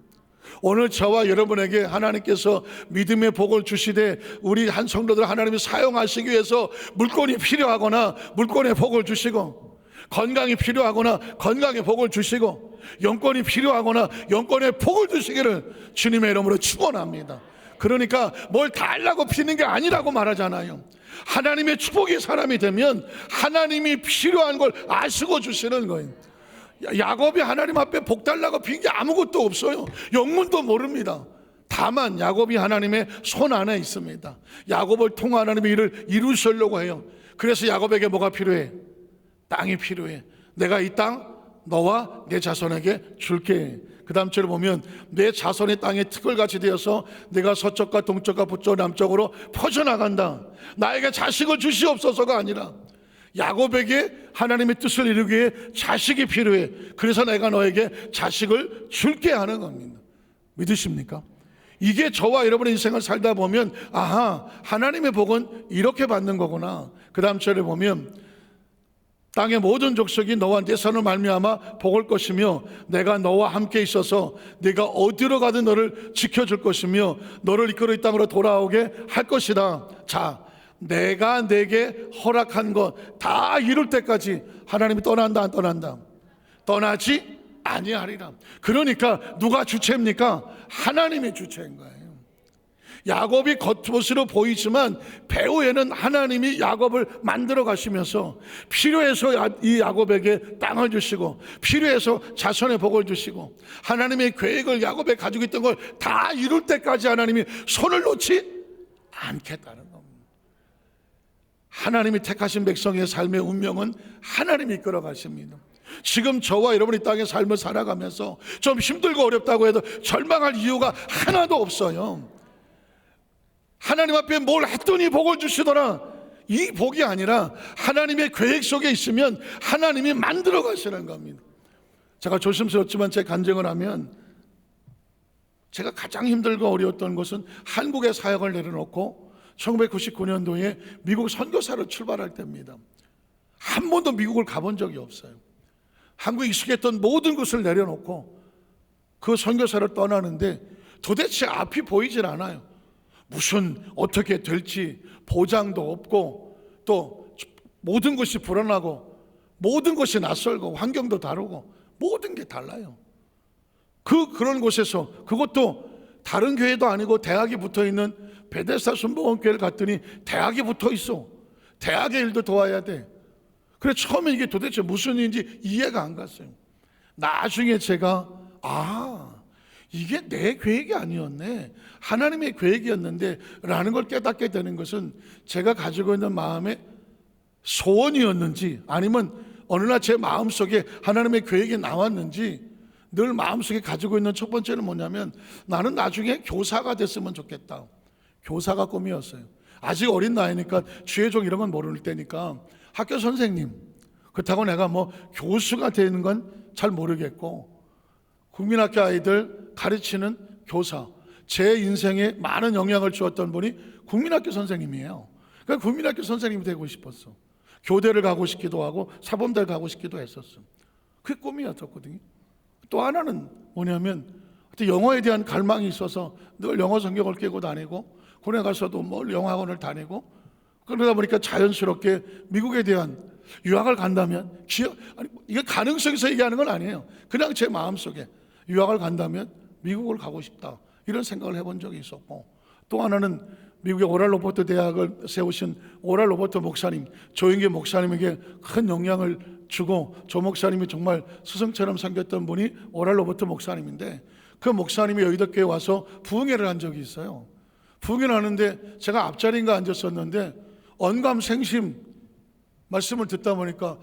오늘 저와 여러분에게 하나님께서 믿음의 복을 주시되 우리 한 성도들 하나님이 사용하시기 위해서 물건이 필요하거나 물건의 복을 주시고 건강이 필요하거나 건강의 복을 주시고 영권이 필요하거나 영권의 복을 주시기를 주님의 이름으로 축원합니다. 그러니까 뭘 달라고 피는 게 아니라고 말하잖아요. 하나님의 축복이 사람이 되면 하나님이 필요한 걸 아시고 주시는 거예요. 야곱이 하나님 앞에 복 달라고 빈 게 아무것도 없어요. 영문도 모릅니다. 다만 야곱이 하나님의 손 안에 있습니다. 야곱을 통해 하나님의 일을 이루시려고 해요. 그래서 야곱에게 뭐가 필요해? 땅이 필요해. 내가 이 땅 너와 내 자손에게 줄게. 그 다음 절을 보면 내 자손의 땅에 티끌같이 되어서 내가 서쪽과 동쪽과 북쪽 남쪽으로 퍼져나간다. 나에게 자식을 주시옵소서가 아니라 야곱에게 하나님의 뜻을 이루기 위해 자식이 필요해. 그래서 내가 너에게 자식을 줄게 하는 겁니다. 믿으십니까? 이게 저와 여러분의 인생을 살다 보면 아하, 하나님의 복은 이렇게 받는 거구나. 그 다음 절에 보면 땅의 모든 족속이 너와 내 손을 말미암아 복을 것이며 내가 너와 함께 있어서 네가 어디로 가든 너를 지켜줄 것이며 너를 이끌어 이 땅으로 돌아오게 할 것이다. 자, 내가 내게 허락한 것 다 이룰 때까지 하나님이 떠난다 안 떠난다? 떠나지 아니하리라. 그러니까 누가 주체입니까? 하나님이 주체인 거예요. 야곱이 겉모습으로 보이지만 배후에는 하나님이 야곱을 만들어 가시면서 필요해서 이 야곱에게 땅을 주시고 필요해서 자손의 복을 주시고 하나님의 계획을 야곱에 가지고 있던 걸 다 이룰 때까지 하나님이 손을 놓지 않겠다는 겁니다. 하나님이 택하신 백성의 삶의 운명은 하나님이 이끌어 가십니다. 지금 저와 여러분이 땅의 삶을 살아가면서 좀 힘들고 어렵다고 해도 절망할 이유가 하나도 없어요. 하나님 앞에 뭘 했더니 복을 주시더라. 이 복이 아니라 하나님의 계획 속에 있으면 하나님이 만들어 가시는 겁니다. 제가 조심스럽지만 제 간증을 하면 제가 가장 힘들고 어려웠던 것은 한국의 사역을 내려놓고 1999년도에 미국 선교사로 출발할 때입니다. 한 번도 미국을 가본 적이 없어요. 한국에 익숙했던 모든 것을 내려놓고 그 선교사를 떠나는데 도대체 앞이 보이질 않아요. 무슨 어떻게 될지 보장도 없고 또 모든 것이 불안하고 모든 것이 낯설고 환경도 다르고 모든 게 달라요. 그런 곳에서 그것도 다른 교회도 아니고 대학이 붙어있는 베데스다 순복음교회를 갔더니 대학이 붙어있어. 대학의 일도 도와야 돼. 그래 처음에 이게 도대체 무슨 일인지 이해가 안 갔어요. 나중에 제가 이게 내 계획이 아니었네, 하나님의 계획이었는데 라는 걸 깨닫게 되는 것은 제가 가지고 있는 마음의 소원이었는지 아니면 어느 날 제 마음속에 하나님의 계획이 나왔는지 늘 마음속에 가지고 있는 첫 번째는 뭐냐면 나는 나중에 교사가 됐으면 좋겠다. 교사가 꿈이었어요. 아직 어린 나이니까 주의 종 이런 건 모를 때니까 학교 선생님, 그렇다고 내가 뭐 교수가 되는 건 잘 모르겠고 국민학교 아이들 가르치는 교사, 제 인생에 많은 영향을 주었던 분이 국민학교 선생님이에요. 그러니까 국민학교 선생님이 되고 싶었어. 교대를 가고 싶기도 하고 사범대를 가고 싶기도 했었어. 그게 꿈이었었거든요. 또 하나는 뭐냐면 영어에 대한 갈망이 있어서 늘 영어 성경을 깨고 다니고 군에 가서도 뭘 영어학원을 다니고 그러다 보니까 자연스럽게 미국에 대한 유학을 간다면 이게 가능성에서 얘기하는 건 아니에요. 그냥 제 마음속에 유학을 간다면 미국을 가고 싶다 이런 생각을 해본 적이 있었고 또 하나는 미국의 오랄 로버트 대학을 세우신 오랄 로버트 목사님, 조영기 목사님에게 큰 영향을 주고 조 목사님이 정말 스승처럼 섬겼던 분이 오랄 로버트 목사님인데 그 목사님이 여의도교회에 와서 부흥회를 한 적이 있어요. 부흥회를 하는데 제가 앞자리인가 앉았었는데 언감생심 말씀을 듣다 보니까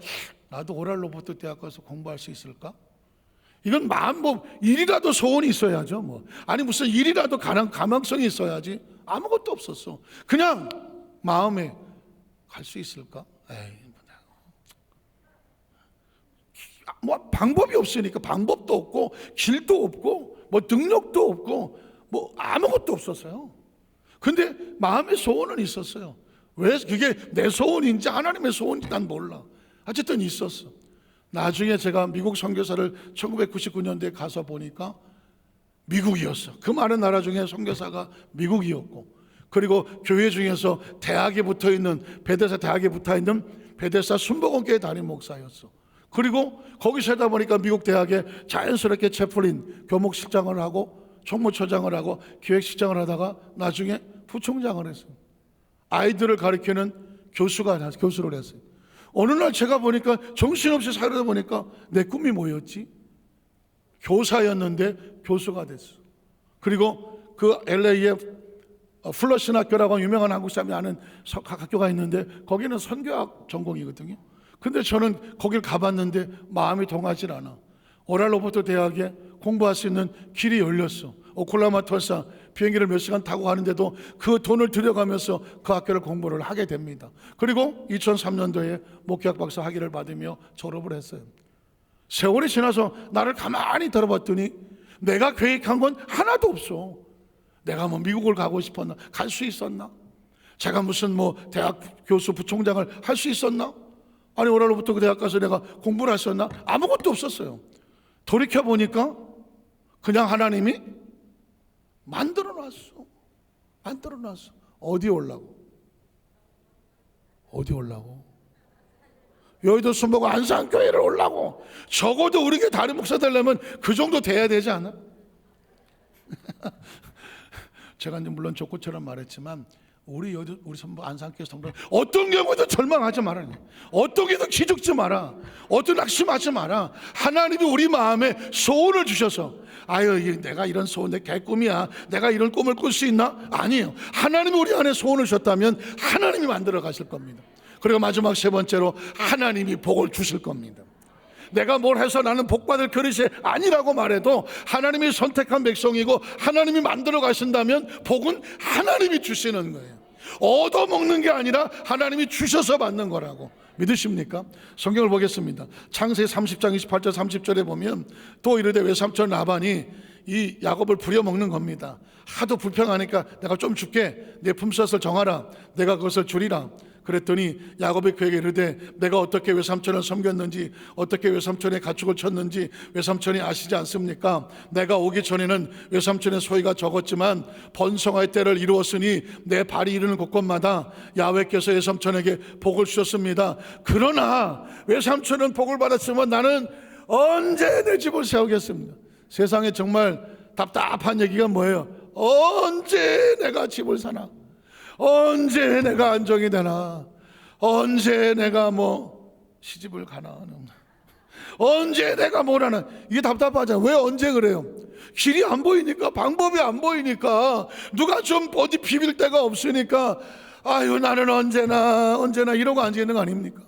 나도 오랄 로버트 대학 가서 공부할 수 있을까? 이건 일이라도 소원이 있어야죠. 뭐 아니 무슨 일이라도 가망성이 있어야지. 아무것도 없었어. 그냥 마음에 갈 수 있을까? 뭐 방법이 없으니까 방법도 없고 길도 없고 뭐 능력도 없고 뭐 아무것도 없었어요. 근데 마음의 소원은 있었어요. 왜 그게 내 소원인지 하나님의 소원인지 난 몰라. 어쨌든 있었어. 나중에 제가 미국 선교사를 1999년도에 가서 보니까 미국이었어. 그 많은 나라 중에 선교사가 미국이었고 그리고 교회 중에서 대학에 붙어있는 베데스다 대학에 붙어있는 베데스다 순복음교회 담임 목사였어. 그리고 거기 살다 보니까 미국 대학에 자연스럽게 채플린 교목실장을 하고 총무처장을 하고 기획실장을 하다가 나중에 부총장을 했어요. 아이들을 가르치는 교수를 했어요. 어느 날 제가 보니까 정신없이 살다 보니까 내 꿈이 뭐였지? 교사였는데 교수가 됐어. 그리고 그 LA에 플러신 학교라고 유명한 한국 사람이 아는 학교가 있는데 거기는 선교학 전공이거든요. 근데 저는 거길 가봤는데 마음이 동하질 않아. 오랄 로버트 대학에 공부할 수 있는 길이 열렸어. 오클라호마 tulsa 비행기를 몇 시간 타고 가는데도 그 돈을 들여가면서 그 학교를 공부를 하게 됩니다. 그리고 2003년도에 목회학 박사 학위를 받으며 졸업을 했어요. 세월이 지나서 나를 가만히 들어봤더니 내가 계획한 건 하나도 없어. 내가 뭐 미국을 가고 싶었나? 갈 수 있었나? 제가 무슨 뭐 대학 교수 부총장을 할 수 있었나? 아니 오랄로부터 그 대학 가서 내가 공부를 했었나? 아무것도 없었어요. 돌이켜보니까 그냥 하나님이 만들어놨어. 어디 올라고? 여의도 순복음 안산교회를 올라고. 적어도 우리 교회 다른 목사 되려면 그 정도 돼야 되지 않아? 제가 이제 물론 족구처럼 말했지만 우리 선부 안산교회 성도는 어떤 경우도 절망하지 마라. 어떤 경우도 기죽지 마라. 어떤 낙심하지 마라. 하나님이 우리 마음에 소원을 주셔서 아유 내가 이런 소원 내 개꿈이야. 내가 이런 꿈을 꿀 수 있나? 아니에요. 하나님이 우리 안에 소원을 주셨다면 하나님이 만들어 가실 겁니다. 그리고 마지막 세 번째로 하나님이 복을 주실 겁니다. 내가 뭘 해서 나는 복받을 그릇이 아니라고 말해도 하나님이 선택한 백성이고 하나님이 만들어 가신다면 복은 하나님이 주시는 거예요. 얻어먹는 게 아니라 하나님이 주셔서 받는 거라고 믿으십니까? 성경을 보겠습니다. 창세기 30장 28절 30절에 보면 또 이르되 외삼촌 라반이 이 야곱을 부려먹는 겁니다. 하도 불평하니까 내가 좀 줄게. 내 품삯을 정하라. 내가 그것을 주리라. 그랬더니 야곱이 그에게 이르되 내가 어떻게 외삼촌을 섬겼는지 어떻게 외삼촌의 가축을 쳤는지 외삼촌이 아시지 않습니까? 내가 오기 전에는 외삼촌의 소유가 적었지만 번성할 때를 이루었으니 내 발이 이르는 곳곳마다 야훼께서 외삼촌에게 복을 주셨습니다. 그러나 외삼촌은 복을 받았으면 나는 언제 내 집을 세우겠습니까? 세상에 정말 답답한 얘기가 뭐예요? 언제 내가 집을 사나? 언제 내가 안정이 되나? 언제 내가 뭐 시집을 가나? 언제 내가 뭘 하나? 이게 답답하잖아요. 왜 언제 그래요? 길이 안 보이니까, 방법이 안 보이니까, 누가 좀 어디 비빌 데가 없으니까 아유 나는 언제나 이러고 앉아있는 거 아닙니까?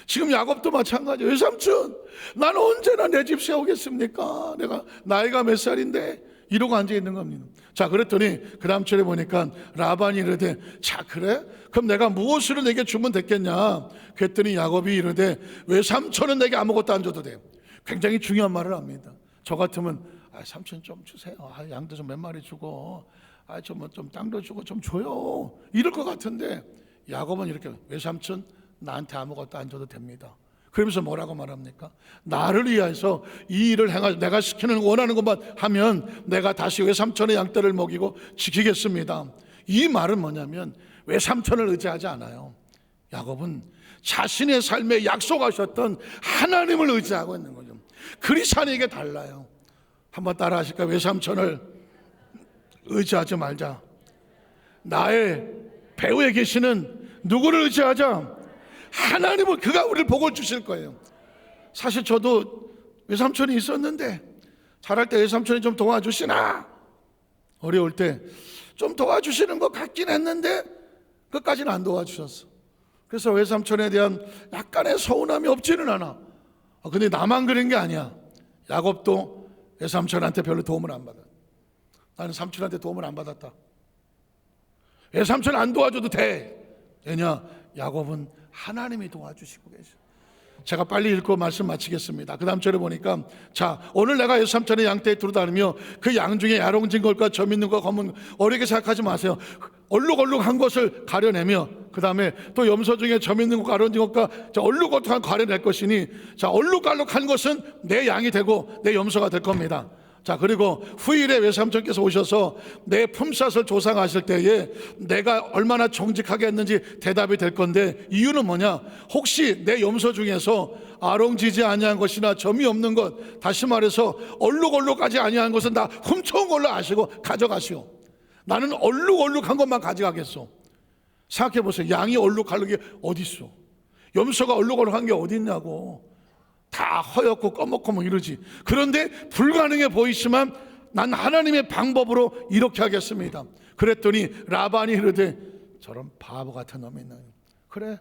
지금 야곱도 마찬가지예요. 외삼촌 나는 언제나 내 집 세우겠습니까? 내가 나이가 몇 살인데 이러고 앉아있는 겁니다. 자 그랬더니 그 다음 절에 보니까 라반이 이르되 자 그래? 그럼 내가 무엇으로 내게 주면 됐겠냐? 그랬더니 야곱이 이르되 외삼촌은 내게 아무것도 안 줘도 돼. 굉장히 중요한 말을 합니다. 저 같으면 삼촌 좀 주세요. 양도 좀 몇 마리 주고 좀 땅도 주고 좀 줘요. 이럴 것 같은데 야곱은 이렇게 외삼촌 나한테 아무것도 안 줘도 됩니다. 그러면서 뭐라고 말합니까? 나를 위해서 이 일을 행하고 내가 시키는 원하는 것만 하면 내가 다시 외삼촌의 양떼를 먹이고 지키겠습니다. 이 말은 뭐냐면 외삼촌을 의지하지 않아요. 야곱은 자신의 삶에 약속하셨던 하나님을 의지하고 있는 거죠. 그리스도인에게 달라요. 한번 따라 하실까? 외삼촌을 의지하지 말자. 나의 배후에 계시는 누구를 의지하자? 하나님은 그가 우리를 복을 주실 거예요. 사실 저도 외삼촌이 있었는데 자랄 때 외삼촌이 좀 도와주시나? 어려울 때 좀 도와주시는 것 같긴 했는데 끝까지는 안 도와주셨어. 그래서 외삼촌에 대한 약간의 서운함이 없지는 않아. 근데 나만 그런 게 아니야. 야곱도 외삼촌한테 별로 도움을 안 받아. 나는 삼촌한테 도움을 안 받았다. 외삼촌 안 도와줘도 돼. 왜냐? 야곱은 하나님이 도와주시고 계셔. 제가 빨리 읽고 말씀 마치겠습니다. 그 다음 절에 보니까 자 오늘 내가 외삼촌의 양떼에 두루다니며 그 양 중에 야롱진 것과 점 있는 것 검은 어렵게 생각하지 마세요. 얼룩얼룩한 것을 가려내며 그 다음에 또 염소 중에 점 있는 것과 야롱진 것과 얼룩얼룩한 가려낼 것이니 자 얼룩알룩한 것은 내 양이 되고 내 염소가 될 겁니다. 자, 그리고 후일에 외삼촌께서 오셔서 내 품삯을 조상하실 때에 내가 얼마나 정직하게 했는지 대답이 될 건데, 이유는 뭐냐? 혹시 내 염소 중에서 아롱지지 아니한 것이나 점이 없는 것, 다시 말해서 얼룩얼룩하지 아니한 것은 다 훔쳐온 걸로 아시고 가져가시오. 나는 얼룩얼룩한 것만 가져가겠소. 생각해 보세요. 양이 얼룩한 게 어디 있어? 염소가 얼룩얼룩한 게 어디 있냐고. 다 허옇고 꺼먹고 뭐 이러지. 그런데 불가능해 보이지만 난 하나님의 방법으로 이렇게 하겠습니다. 그랬더니 라반이 이르되 저런 바보 같은 놈이 있나. 그래,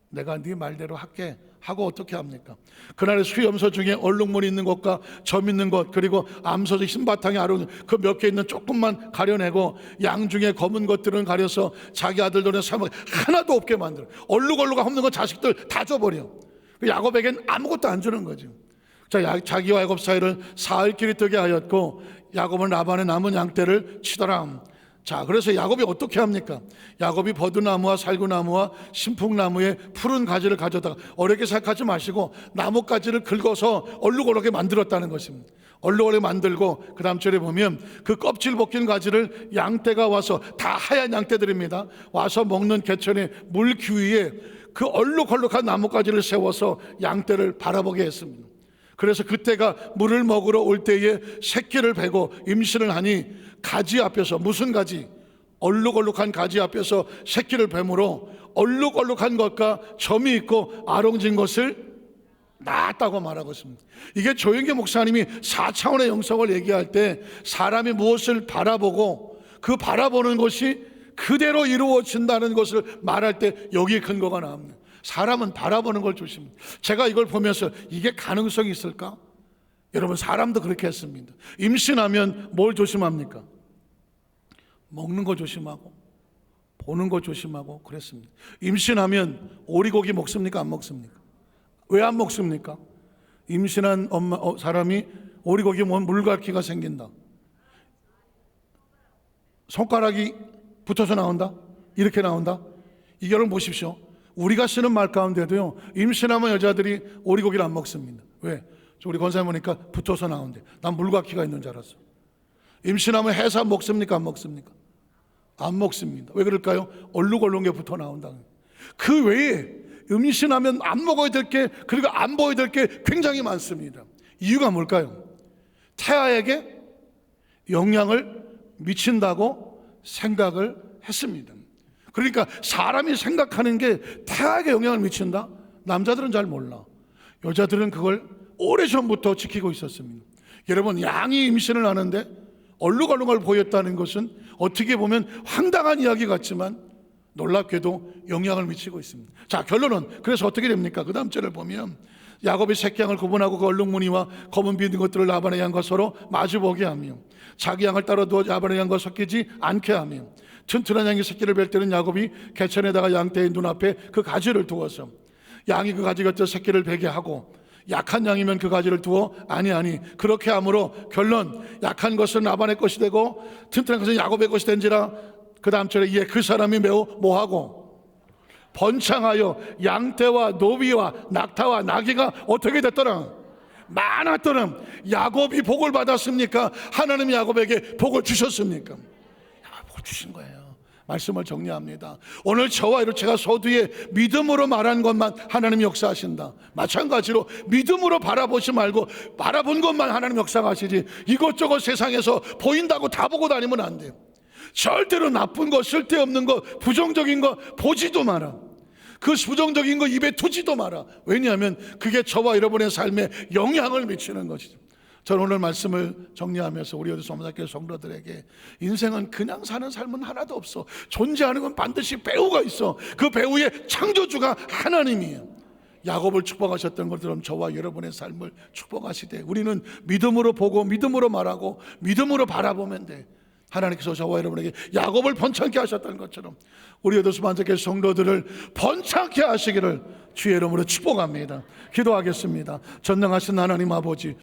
내가 네 말대로 할게 하고 어떻게 합니까? 그날의 수염소 중에 얼룩무늬 있는 것과 점 있는 것, 그리고 암소의 흰바탕에 아롱 그 몇 개 있는 조금만 가려내고 양 중에 검은 것들은 가려서 자기 아들들은 사먹 하나도 없게 만들어. 얼룩얼룩 없는 거 자식들 다 줘버려. 야곱에겐 아무것도 안 주는 거죠. 자, 자기와 야곱 사이를 사흘길이 뜨게 하였고 야곱은 라반의 남은 양떼를 치더라. 자, 그래서 야곱이 어떻게 합니까? 야곱이 버드나무와 살구나무와 신풍나무의 푸른 가지를 가져다가, 어렵게 생각하지 마시고 나뭇가지를 긁어서 얼룩얼룩하게 만들었다는 것입니다. 얼룩얼룩하게 만들고 그 다음 절에 보면 그 껍질 벗긴 가지를 양떼가 와서, 다 하얀 양떼들입니다, 와서 먹는 개천의 물귀위에 그 얼룩얼룩한 나뭇가지를 세워서 양떼를 바라보게 했습니다. 그래서 그때가 물을 먹으러 올 때에 새끼를 베고 임신을 하니 가지 앞에서, 무슨 가지? 얼룩얼룩한 가지 앞에서 새끼를 뱀으로 얼룩얼룩한 것과 점이 있고 아롱진 것을 낳았다고 말하고 있습니다. 이게 조영계 목사님이 4차원의 영성을 얘기할 때 사람이 무엇을 바라보고 그 바라보는 것이 그대로 이루어진다는 것을 말할 때 여기에 근거가 나옵니다. 사람은 바라보는 걸 조심합니다. 제가 이걸 보면서 이게 가능성이 있을까? 여러분, 사람도 그렇게 했습니다. 임신하면 뭘 조심합니까? 먹는 거 조심하고 보는 거 조심하고 그랬습니다. 임신하면 오리고기 먹습니까? 안 먹습니까? 왜 안 먹습니까? 임신한 사람이 오리고기 먹으면 물갈퀴가 생긴다. 손가락이 붙어서 나온다? 이렇게 나온다? 이 여러분 보십시오. 우리가 쓰는 말 가운데도요, 임신하면 여자들이 오리고기를 안 먹습니다. 왜? 우리 권사님 보니까 붙어서 나온대. 난 물갈퀴가 있는 줄 알았어. 임신하면 해삼 먹습니까? 안 먹습니까? 안 먹습니다. 왜 그럴까요? 얼룩얼룩한 게 붙어 나온다. 그 외에 임신하면 안 먹어야 될 게, 그리고 안 보여야 될 게 굉장히 많습니다. 이유가 뭘까요? 태아에게 영향을 미친다고 생각을 했습니다. 그러니까 사람이 생각하는 게 태아에게 영향을 미친다? 남자들은 잘 몰라. 여자들은 그걸 오래전부터 지키고 있었습니다. 여러분, 양이 임신을 하는데 얼룩얼룩을 보였다는 것은 어떻게 보면 황당한 이야기 같지만 놀랍게도 영향을 미치고 있습니다. 자, 결론은 그래서 어떻게 됩니까? 그 다음 절을 보면 야곱이 새끼 양을 구분하고 그 얼룩무늬와 검은 비는 것들을 라반의 양과 서로 마주보게 하며 자기 양을 따로 두어 라반의 양과 섞이지 않게 하며 튼튼한 양이 새끼를 뵐 때는 야곱이 개천에다가 양떼의 눈앞에 그 가지를 두어서 양이 그 가지 곁에 새끼를 베게 하고 약한 양이면 그 가지를 두어 아니 그렇게 함으로 결론, 약한 것은 라반의 것이 되고 튼튼한 것은 야곱의 것이 된지라. 그 다음 절에 이에 그 사람이 매우 뭐하고 번창하여 양떼와 노비와 낙타와 나귀가 어떻게 됐더라? 많았더라. 야곱이 복을 받았습니까? 하나님이 야곱에게 복을 주셨습니까? 복을 주신 거예요. 말씀을 정리합니다. 오늘 저와 이렇게 제가 서두에 믿음으로 말한 것만 하나님 역사하신다. 마찬가지로 믿음으로 바라보지 말고 바라본 것만 하나님 역사하시지, 이것저것 세상에서 보인다고 다 보고 다니면 안 돼요. 절대로 나쁜 거, 쓸데없는 거, 부정적인 거 보지도 마라. 그 부정적인 거 입에 두지도 마라. 왜냐하면 그게 저와 여러분의 삶에 영향을 미치는 것이죠. 저는 오늘 말씀을 정리하면서 우리 어디 소문학교 성도들에게 인생은 그냥 사는 삶은 하나도 없어. 존재하는 건 반드시 배우가 있어. 그 배우의 창조주가 하나님이에요. 야곱을 축복하셨던 것처럼 저와 여러분의 삶을 축복하시되 우리는 믿음으로 보고 믿음으로 말하고 믿음으로 바라보면 돼. 하나님께서 저와 여러분에게 야곱을 번창케 하셨던 것처럼 우리 어디 소문학교 성도들을 번창케 하시기를 주의 이름으로 축복합니다. 기도하겠습니다. 전능하신 하나님 아버지,